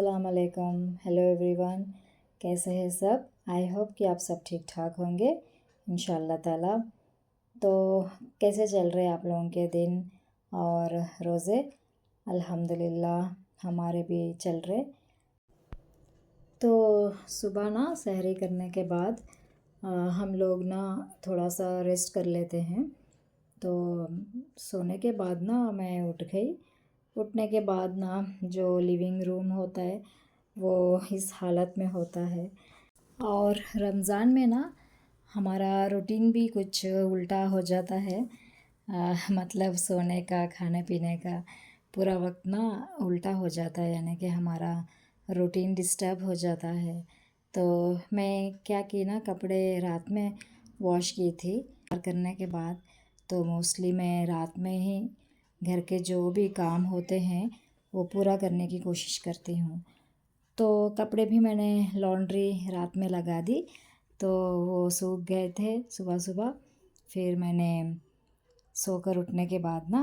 अस्सलाम वालेकुम। Hello everyone, कैसे हैं सब। आई होप कि आप सब ठीक ठाक होंगे इंशाल्लाह ताला। तो कैसे चल रहे हैं आप लोगों के दिन और रोज़े। अल्हम्दुलिल्लाह हमारे भी चल रहे। तो सुबह ना सहरी करने के बाद हम लोग ना थोड़ा सा रेस्ट कर लेते हैं। तो सोने के बाद ना मैं उठ गई। उठने के बाद ना जो लिविंग रूम होता है वो इस हालत में होता है। और रमज़ान में ना हमारा रूटीन भी कुछ उल्टा हो जाता है। मतलब सोने का, खाने पीने का पूरा वक्त ना उल्टा हो जाता है, यानी कि हमारा रूटीन डिस्टर्ब हो जाता है। तो मैं क्या की ना, कपड़े रात में वॉश की थी। करने के बाद तो मोस्टली मैं रात में ही घर के जो भी काम होते हैं वो पूरा करने की कोशिश करती हूँ। तो कपड़े भी मैंने लॉन्ड्री रात में लगा दी, तो वो सूख गए थे सुबह सुबह। फिर मैंने सोकर उठने के बाद ना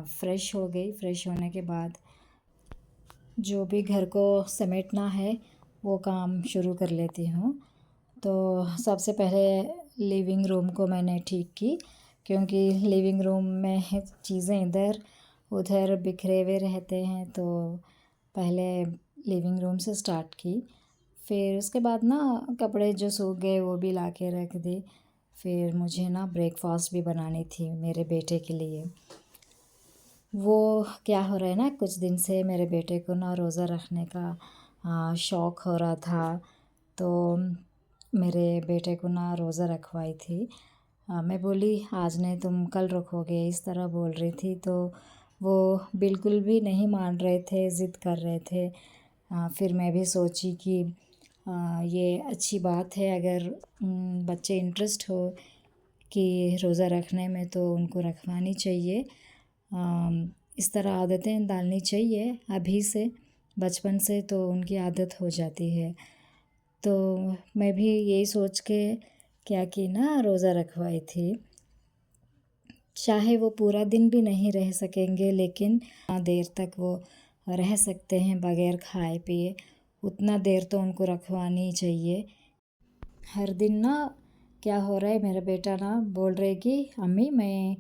फ़्रेश हो गई। फ़्रेश होने के बाद जो भी घर को समेटना है वो काम शुरू कर लेती हूँ। तो सबसे पहले लिविंग रूम को मैंने ठीक की, क्योंकि लिविंग रूम में चीज़ें इधर उधर बिखरे हुए रहते हैं। तो पहले लिविंग रूम से स्टार्ट की। फिर उसके बाद ना कपड़े जो सूख गए वो भी ला के रख दी। फिर मुझे ना ब्रेकफास्ट भी बनानी थी मेरे बेटे के लिए। वो क्या हो रहा है ना, कुछ दिन से मेरे बेटे को ना रोज़ा रखने का शौक़ हो रहा था। तो मेरे बेटे को ना रोज़ा रखवाई थी। मैं बोली आज नहीं, तुम कल रखोगे, इस तरह बोल रही थी। तो वो बिल्कुल भी नहीं मान रहे थे, ज़िद कर रहे थे। फिर मैं भी सोची कि ये अच्छी बात है, अगर बच्चे इंटरेस्ट हो कि रोज़ा रखने में तो उनको रखवानी चाहिए। इस तरह आदतें डालनी चाहिए अभी से, बचपन से, तो उनकी आदत हो जाती है। तो मैं भी यही सोच के क्या की ना, रोज़ा रखवाई थी। चाहे वो पूरा दिन भी नहीं रह सकेंगे, लेकिन देर तक वो रह सकते हैं बग़ैर खाए पिए, उतना देर तो उनको रखवानी चाहिए। हर दिन ना क्या हो रहा है, मेरा बेटा ना बोल रहे कि अम्मी मैं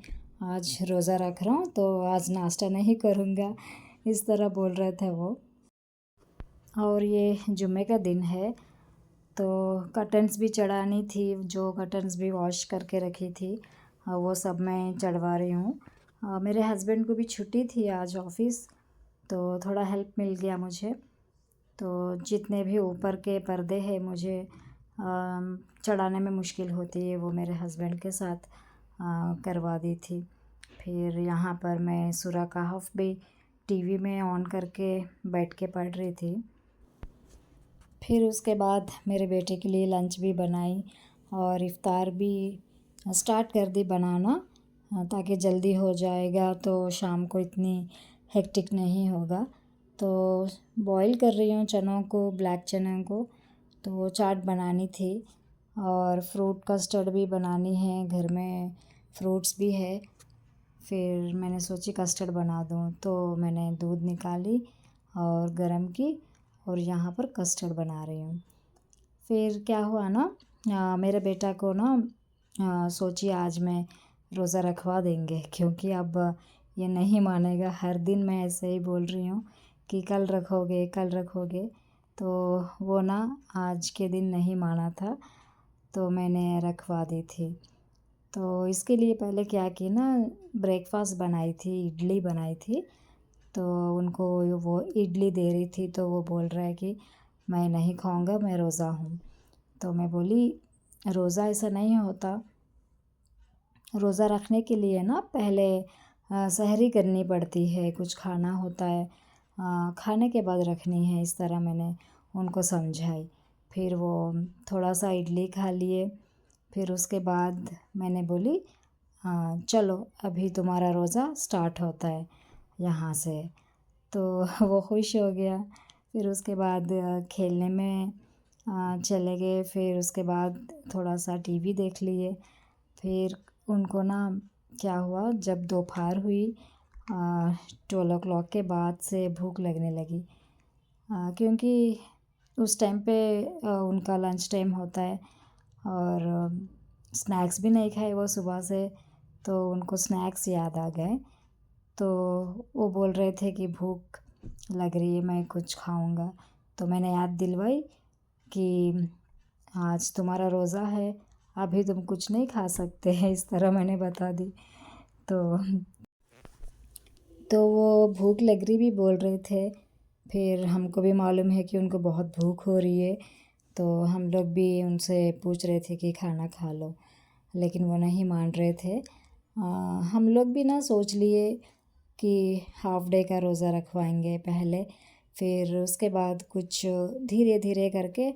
आज रोज़ा रख रहा हूँ तो आज नाश्ता नहीं करूँगा, इस तरह बोल रहे थे वो। और ये जुम्मे का दिन है तो कर्टन्स भी चढ़ानी थी, जो कर्टन्स भी वॉश करके रखी थी वो सब मैं चढ़वा रही हूँ। मेरे हस्बैंड को भी छुट्टी थी आज ऑफ़िस, तो थोड़ा हेल्प मिल गया मुझे। तो जितने भी ऊपर के पर्दे हैं मुझे चढ़ाने में मुश्किल होती है, वो मेरे हस्बैंड के साथ करवा दी थी। फिर यहाँ पर मैं सूरह कहफ़ भी टीवी में ऑन करके बैठ के पढ़ रही थी। फिर उसके बाद मेरे बेटे के लिए लंच भी बनाई और इफ़्तार भी स्टार्ट कर दी बनाना, ताकि जल्दी हो जाएगा तो शाम को इतनी हेक्टिक नहीं होगा। तो बॉईल कर रही हूँ चनों को, ब्लैक चनों को। तो चाट बनानी थी और फ्रूट कस्टर्ड भी बनानी है, घर में फ्रूट्स भी है। फिर मैंने सोची कस्टर्ड बना दूँ, तो मैंने दूध निकाली और गरम की और यहाँ पर कस्टर्ड बना रही हूँ। फिर क्या हुआ ना, मेरे बेटा को ना सोची आज मैं रोज़ा रखवा देंगे, क्योंकि अब ये नहीं मानेगा। हर दिन मैं ऐसे ही बोल रही हूँ कि कल रखोगे, कल रखोगे, तो वो ना आज के दिन नहीं माना था, तो मैंने रखवा दी थी। तो इसके लिए पहले क्या की ना, ब्रेकफास्ट बनाई थी, इडली बनाई थी। तो उनको वो इडली दे रही थी, तो वो बोल रहा है कि मैं नहीं खाऊंगा, मैं रोज़ा हूँ। तो मैं बोली रोज़ा ऐसा नहीं होता। रोज़ा रखने के लिए ना पहले सहरी करनी पड़ती है, कुछ खाना होता है, खाने के बाद रखनी है, इस तरह मैंने उनको समझाई। फिर वो थोड़ा सा इडली खा लिए। फिर उसके बाद मैंने बोली चलो अभी तुम्हारा रोज़ा स्टार्ट होता है यहाँ से। तो वो खुश हो गया। फिर उसके बाद खेलने में चले गए। फिर उसके बाद थोड़ा सा टीवी देख लिए। फिर उनको ना क्या हुआ, जब दोपहर हुई 12 o'clock के बाद से भूख लगने लगी। क्योंकि उस टाइम पे उनका लंच टाइम होता है और स्नैक्स भी नहीं खाए वो सुबह से, तो उनको स्नैक्स याद आ गए। तो वो बोल रहे थे कि भूख लग रही है, मैं कुछ खाऊंगा। तो मैंने याद दिलवाई कि आज तुम्हारा रोज़ा है, अभी तुम कुछ नहीं खा सकते हैं, इस तरह मैंने बता दी। तो वो भूख लग रही भी बोल रहे थे। फिर हमको भी मालूम है कि उनको बहुत भूख हो रही है, तो हम लोग भी उनसे पूछ रहे थे कि खाना खा लो, लेकिन वो नहीं मान रहे थे। हम लोग भी ना सोच लिए कि हाफ़ डे का रोज़ा रखवाएंगे पहले, फिर उसके बाद कुछ धीरे धीरे करके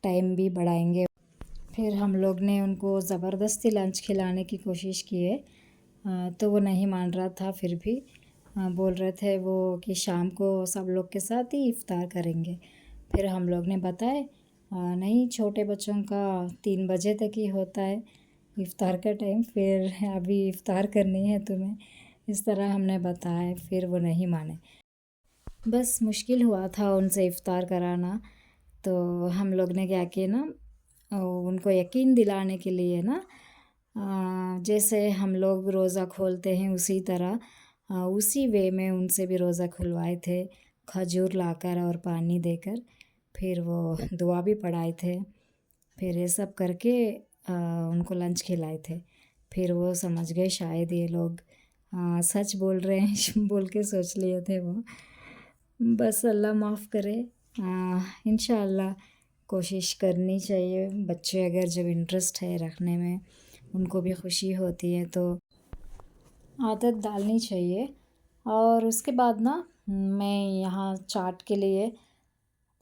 टाइम भी बढ़ाएंगे। फिर हम लोग ने उनको ज़बरदस्ती लंच खिलाने की कोशिश की है, तो वो नहीं मान रहा था। फिर भी बोल रहे थे वो कि शाम को सब लोग के साथ ही इफ़्तार करेंगे। फिर हम लोग ने बताए नहीं, छोटे बच्चों का 3 बजे तक ही होता है इफ़्तार का टाइम, फिर अभी इफ़्तार करनी है तुम्हें, इस तरह हमने बताया। फिर वो नहीं माने। बस मुश्किल हुआ था उनसे इफ़्तार कराना। तो हम लोग ने क्या किया ना, उनको यकीन दिलाने के लिए ना, जैसे हम लोग रोज़ा खोलते हैं उसी तरह उसी वे में उनसे भी रोज़ा खुलवाए थे, खजूर लाकर और पानी देकर। फिर वो दुआ भी पढ़ाए थे। फिर ये सब करके उनको लंच खिलाए थे। फिर वो समझ गए शायद ये लोग सच बोल रहे हैं बोल के सोच लिए थे वो। बस अल्लाह माफ़ करे। इंशाअल्लाह कोशिश करनी चाहिए। बच्चे अगर जब इंटरेस्ट है रखने में, उनको भी खुशी होती है, तो आदत डालनी चाहिए। और उसके बाद ना मैं यहाँ चाट के लिए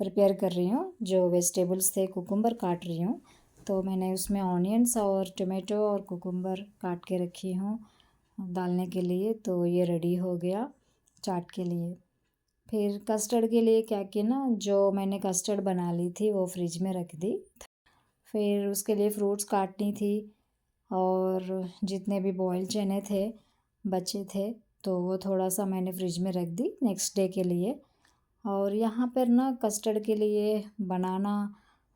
प्रिपेयर कर रही हूँ। जो वेजिटेबल्स थे, कुकुम्बर काट रही हूँ। तो मैंने उसमें ऑनियंस और टमाटो और कुकुम्बर काट के रखी हूँ डालने के लिए। तो ये रेडी हो गया चाट के लिए। फिर कस्टर्ड के लिए क्या किया ना, जो मैंने कस्टर्ड बना ली थी वो फ्रिज में रख दी। फिर उसके लिए फ्रूट्स काटनी थी, और जितने भी बॉयल चने थे बचे थे, तो वो थोड़ा सा मैंने फ्रिज में रख दी नेक्स्ट डे के लिए। और यहाँ पर ना कस्टर्ड के लिए बनाना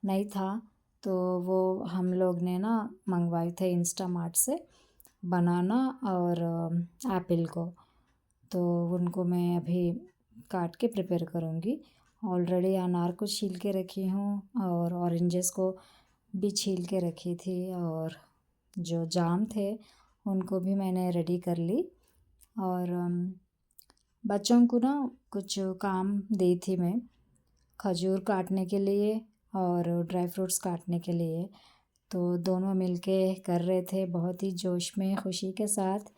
नहीं था, तो वो हम लोग ने ना मंगवाए थे इंस्टामार्ट से बनाना और एप्पल को। तो उनको मैं अभी काट के प्रिपेयर करूँगी। ऑलरेडी अनार को छील के रखी हूँ और ऑरेंजेस को भी छील के रखी थी, और जो जाम थे उनको भी मैंने रेडी कर ली। और बच्चों को ना कुछ काम दी थी मैं, खजूर काटने के लिए और ड्राई फ्रूट्स काटने के लिए। तो दोनों मिलके कर रहे थे बहुत ही जोश में, खुशी के साथ।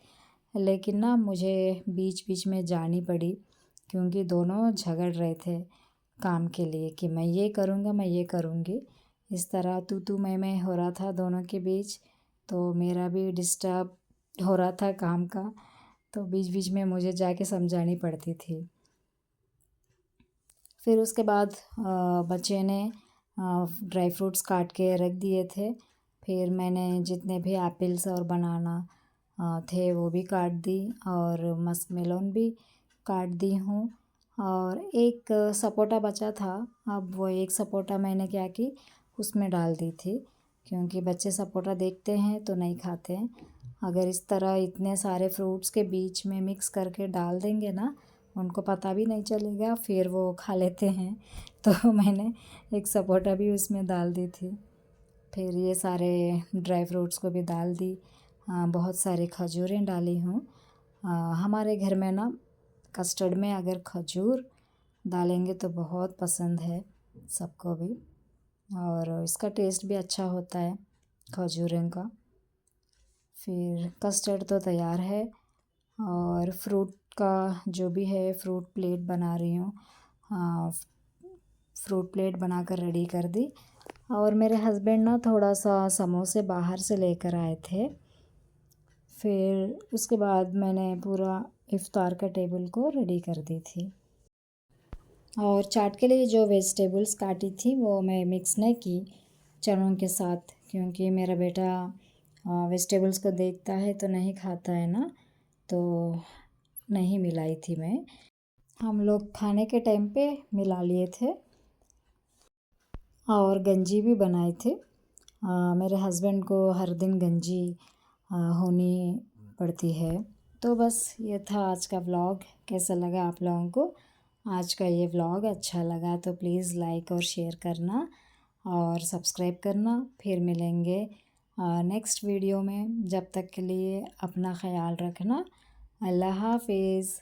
लेकिन ना मुझे बीच बीच में जानी पड़ी, क्योंकि दोनों झगड़ रहे थे काम के लिए कि मैं ये करूँगा, मैं ये करूँगी। इस तरह तू मैं हो रहा था दोनों के बीच। तो मेरा भी डिस्टर्ब हो रहा था काम का, तो बीच बीच में मुझे जाके समझानी पड़ती थी। फिर उसके बाद बच्चे ने ड्राई फ्रूट्स काट के रख दिए थे। फिर मैंने जितने भी एप्पल्स और बनाना थे वो भी काट दी, और मस्कमेलन भी काट दी हूँ। और एक सपोटा बचा था, अब वो एक सपोटा मैंने क्या की, उसमें डाल दी थी, क्योंकि बच्चे सपोटा देखते हैं तो नहीं खाते हैं। अगर इस तरह इतने सारे फ्रूट्स के बीच में मिक्स करके डाल देंगे ना, उनको पता भी नहीं चलेगा, फिर वो खा लेते हैं। तो मैंने एक सपोटा भी उसमें डाल दी थी। फिर ये सारे ड्राई फ्रूट्स को भी डाल दी। बहुत सारे खजूरें डाली हूँ। हमारे घर में ना कस्टर्ड में अगर खजूर डालेंगे तो बहुत पसंद है सबको भी, और इसका टेस्ट भी अच्छा होता है खजूरें का। फिर कस्टर्ड तो तैयार है, और फ्रूट का जो भी है, फ्रूट प्लेट बना रही हूँ। फ्रूट प्लेट बनाकर रेडी कर दी। और मेरे हस्बैंड ना थोड़ा सा समोसे बाहर से लेकर आए थे। फिर उसके बाद मैंने पूरा इफ़्तार का टेबल को रेडी कर दी थी। और चाट के लिए जो वेजिटेबल्स काटी थी वो मैं मिक्स नहीं की चनों के साथ, क्योंकि मेरा बेटा वेजिटेबल्स को देखता है तो नहीं खाता है ना, तो नहीं मिलाई थी मैं। हम लोग खाने के टाइम पे मिला लिए थे और गंजी भी बनाए थे। मेरे हस्बैंड को हर दिन गंजी होनी पड़ती है। तो बस ये था आज का व्लॉग। कैसा लगा आप लोगों को आज का ये व्लॉग? अच्छा लगा तो प्लीज़ लाइक और शेयर करना और सब्सक्राइब करना। फिर मिलेंगे नेक्स्ट वीडियो में। जब तक के लिए अपना ख्याल रखना। अल्लाह हाफिज़।